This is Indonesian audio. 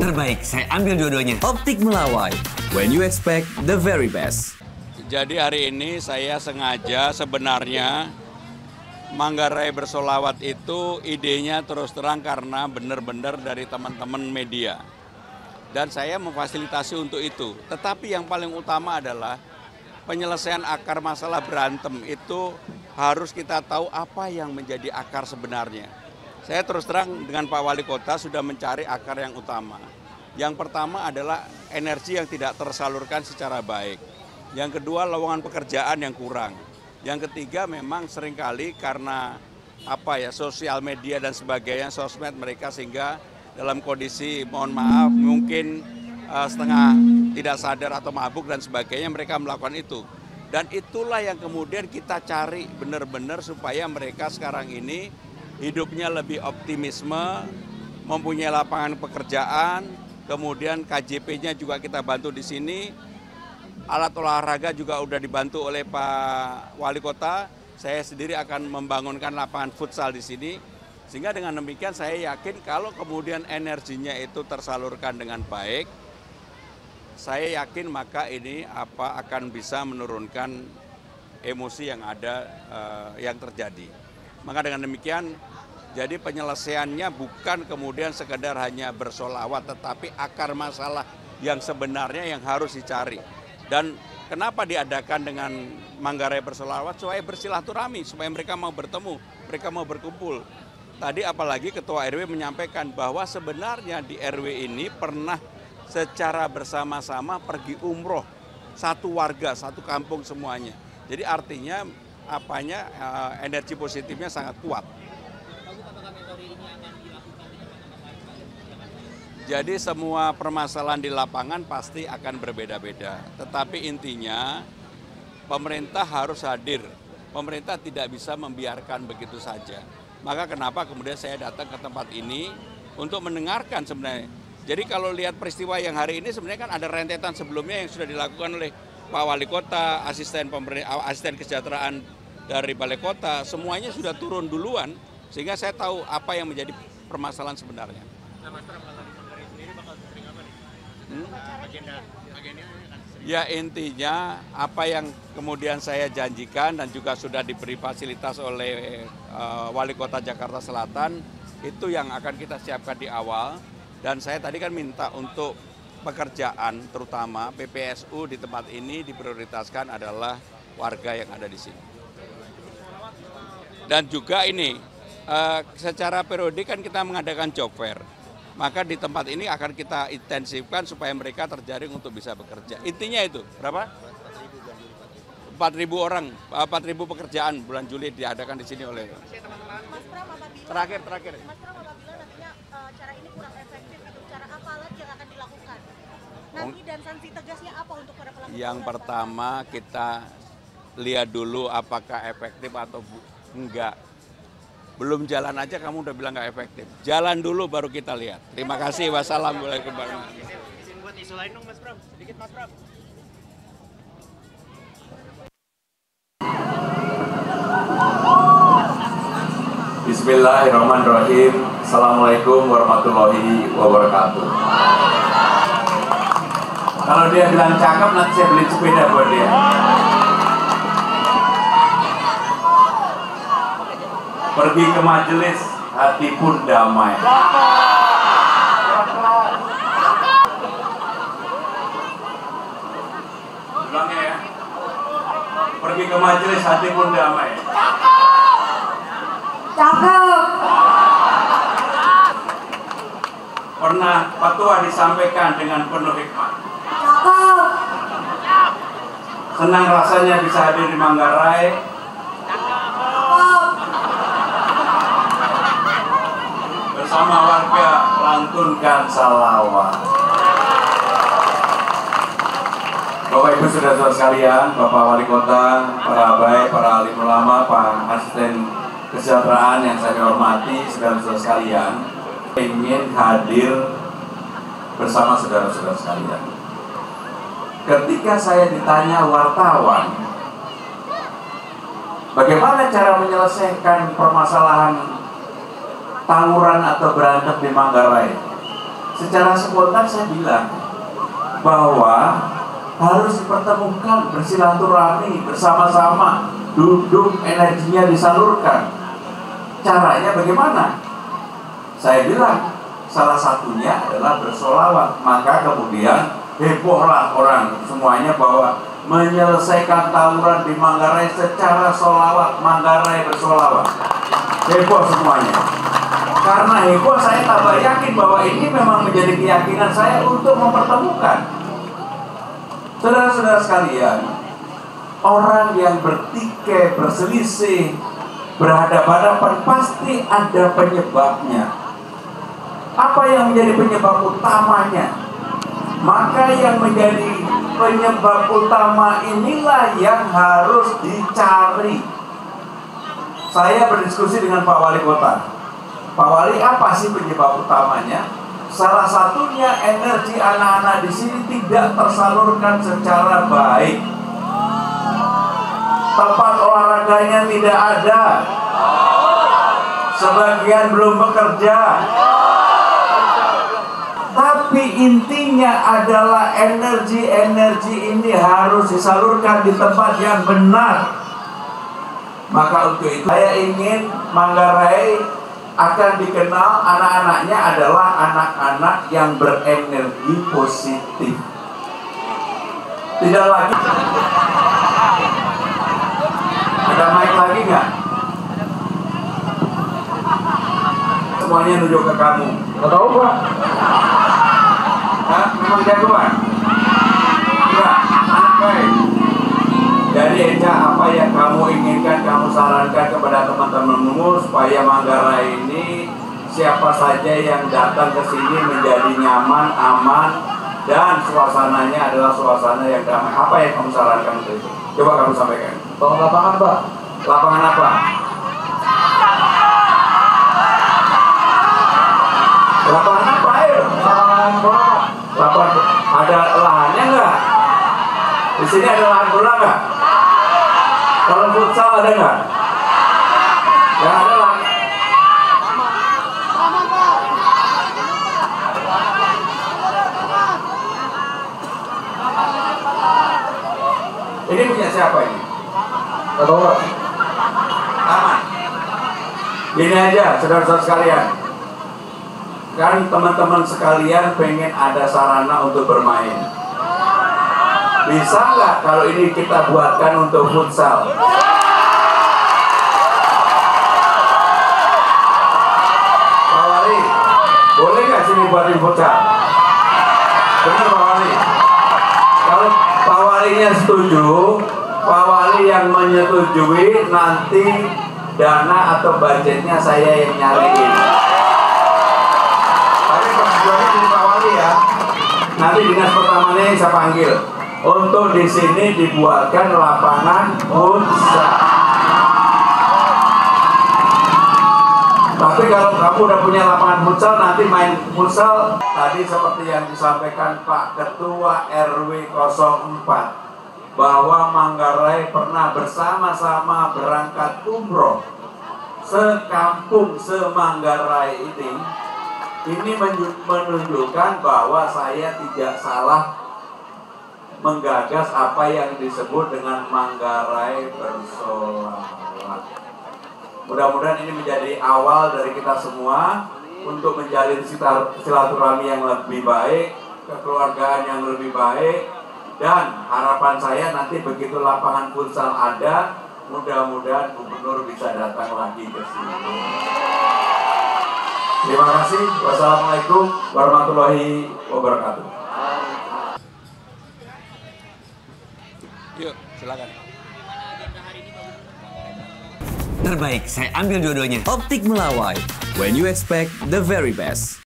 Terbaik, saya ambil dua-duanya. Optik Melawai, when you expect the very best. Jadi hari ini saya sengaja sebenarnya Manggarai bersolawat itu idenya terus terang karena benar-benar dari teman-teman media. Dan saya memfasilitasi untuk itu. Tetapi yang paling utama adalah penyelesaian akar masalah berantem itu harus kita tahu apa yang menjadi akar sebenarnya. Saya terus terang dengan Pak Wali Kota sudah mencari akar yang utama. Yang pertama adalah energi yang tidak tersalurkan secara baik. Yang kedua lowongan pekerjaan yang kurang. Yang ketiga memang seringkali karena sosial media dan sebagainya, sosmed mereka sehingga dalam kondisi mohon maaf mungkin setengah tidak sadar atau mabuk dan sebagainya mereka melakukan itu. Dan itulah yang kemudian kita cari benar-benar supaya mereka sekarang ini hidupnya lebih optimisme, mempunyai lapangan pekerjaan, kemudian KJP-nya juga kita bantu di sini. Alat olahraga juga sudah dibantu oleh Pak Wali Kota. Saya sendiri akan membangunkan lapangan futsal di sini. Sehingga dengan demikian saya yakin kalau kemudian energinya itu tersalurkan dengan baik, saya yakin maka ini akan bisa menurunkan emosi yang ada yang terjadi. Maka dengan demikian jadi penyelesaiannya bukan kemudian sekedar hanya bersolawat, tetapi akar masalah yang sebenarnya yang harus dicari. Dan kenapa diadakan dengan Manggarai bersolawat? Supaya bersilaturahmi, supaya mereka mau bertemu, mereka mau berkumpul. Tadi apalagi Ketua RW menyampaikan bahwa sebenarnya di RW ini pernah secara bersama-sama pergi umroh, satu warga, satu kampung semuanya. Jadi artinya energi positifnya sangat kuat. Jadi semua permasalahan di lapangan pasti akan berbeda-beda. Tetapi intinya pemerintah harus hadir. Pemerintah tidak bisa membiarkan begitu saja. Maka kenapa kemudian saya datang ke tempat ini untuk mendengarkan sebenarnya. Jadi kalau lihat peristiwa yang hari ini sebenarnya kan ada rentetan sebelumnya yang sudah dilakukan oleh Pak Wali Kota, asisten kesejahteraan dari Balai Kota, semuanya sudah turun duluan sehingga saya tahu apa yang menjadi permasalahan sebenarnya. Ya intinya apa yang kemudian saya janjikan dan juga sudah diberi fasilitas oleh Wali Kota Jakarta Selatan itu yang akan kita siapkan di awal. Dan saya tadi kan minta untuk pekerjaan terutama PPSU di tempat ini diprioritaskan adalah warga yang ada di sini. Dan juga ini secara periodik kan kita mengadakan job fair. Maka di tempat ini akan kita intensifkan supaya mereka terjaring untuk bisa bekerja. Intinya itu, berapa? 4.000 orang, 4.000 pekerjaan bulan Juli diadakan di sini oleh. Mas Pram, apabila Terakhir. Mas Pram, apabila nantinya cara ini kurang efektif, cara apa lagi yang akan dilakukan? Nanti dan sanksi tegasnya apa untuk para pelaku? Yang pertama kita lihat dulu apakah efektif atau enggak. Belum jalan aja kamu udah bilang nggak efektif. Jalan dulu baru kita lihat. Terima kasih. Wassalamualaikum warahmatullahi wabarakatuh. Izin buat isu lain dong Mas Pram. Sedikit Mas Pram. Bismillahirrahmanirrahim. Assalamualaikum warahmatullahi wabarakatuh. Kalau dia bilang cakep nanti saya beli sepeda buat dia. Pergi ke majelis, hati pun damai. Ulangnya ya. Pergi ke majelis, hati pun damai. Cakep. Pernah fatwa disampaikan dengan penuh hikmah. Cakep. Senang rasanya bisa hadir di Manggarai. Bersama warga lantunkan salawat. Bapak Ibu saudara sekalian, Bapak Wali Kota, para abai, para alim ulama, Pak Asisten Kesejahteraan yang saya hormati, saudara-saudara sekalian, ingin hadir bersama saudara-saudara sekalian. Ketika saya ditanya wartawan, bagaimana cara menyelesaikan permasalahan tawuran atau berantem di Manggarai? secara spontan saya bilang bahwa harus dipertemukan, bersilaturahmi bersama-sama, duduk, energinya disalurkan. Caranya bagaimana? Saya bilang salah satunya adalah bersolawat. Maka kemudian hebohlah orang semuanya bahwa menyelesaikan tawuran di Manggarai secara solawat, Manggarai bersolawat. Heboh semuanya. Karena heboh, saya tambah yakin bahwa ini memang menjadi keyakinan saya untuk mempertemukan. Saudara-saudara sekalian, orang yang bertikai, berselisih, berhadapan-hadapan pasti ada penyebabnya. Apa yang menjadi penyebab utamanya? Maka yang menjadi penyebab utama inilah yang harus dicari. Saya berdiskusi dengan Pak Wali Kota. Pak Wali, apa sih penyebab utamanya? Salah satunya energi anak-anak di sini tidak tersalurkan secara baik. Tempat olahraganya tidak ada. Sebagian belum bekerja. Tapi intinya adalah energi-energi ini harus disalurkan di tempat yang benar. Maka untuk itu saya ingin Manggarai akan dikenal anak-anaknya adalah anak-anak yang berenergi positif. Tidak lagi. Ada mic lagi nggak? Semuanya nunjuk ke kamu. Nggak tahu Pak. Hah? Memang jagoan? Enggak, anak baik. Jadi Eca, apa yang kamu inginkan, kamu sarankan kepada teman-temanmu supaya Manggarai ini siapa saja yang datang ke sini menjadi nyaman, aman, dan suasananya adalah suasana yang damai. Apa yang kamu sarankan untuk itu? Coba kamu sampaikan. Bangun lapangan, Pak. Lapangan apa? Lapangan apa? Ayo. Lapangan bola. Lapangan. Ada lahannya nggak? Di sini ada lahan bola nggak? Kalau futsal ada nggak? Nggak ada lahan. Ini punya siapa ini? Nggak tahu. Taman. Gini aja, saudara-saudara sekalian. Kan teman-teman sekalian pengen ada sarana untuk bermain. Bisa nggak kalau ini kita buatkan untuk futsal? Pak Wali, boleh nggak sini buatin futsal? Benar Pak Wali? Kalau Pak Walinya setuju, Pak Wali yang menyetujui, nanti dana atau budgetnya saya yang nyariin. Tapi persetujuannya dari Pak Wali ya. Nanti dinas pertamanya saya panggil untuk di sini dibuatkan lapangan futsal. Tapi kalau kamu udah punya lapangan futsal, nanti main futsal. Tadi seperti yang disampaikan Pak Ketua RW 04 bahwa Manggarai pernah bersama-sama berangkat umroh sekampung se-Manggarai ini menunjukkan bahwa saya tidak salah menggagas apa yang disebut dengan Manggarai bersolawat. Mudah-mudahan ini menjadi awal dari kita semua untuk menjalin silaturahmi yang lebih baik, kekeluargaan yang lebih baik, dan harapan saya nanti begitu lapangan futsal ada, mudah-mudahan gubernur bisa datang lagi ke sini. Terima kasih. Wassalamualaikum warahmatullahi wabarakatuh. Yuk, silakan. Terbaik, saya ambil dua-duanya. Optik Melawai. When you expect the very best.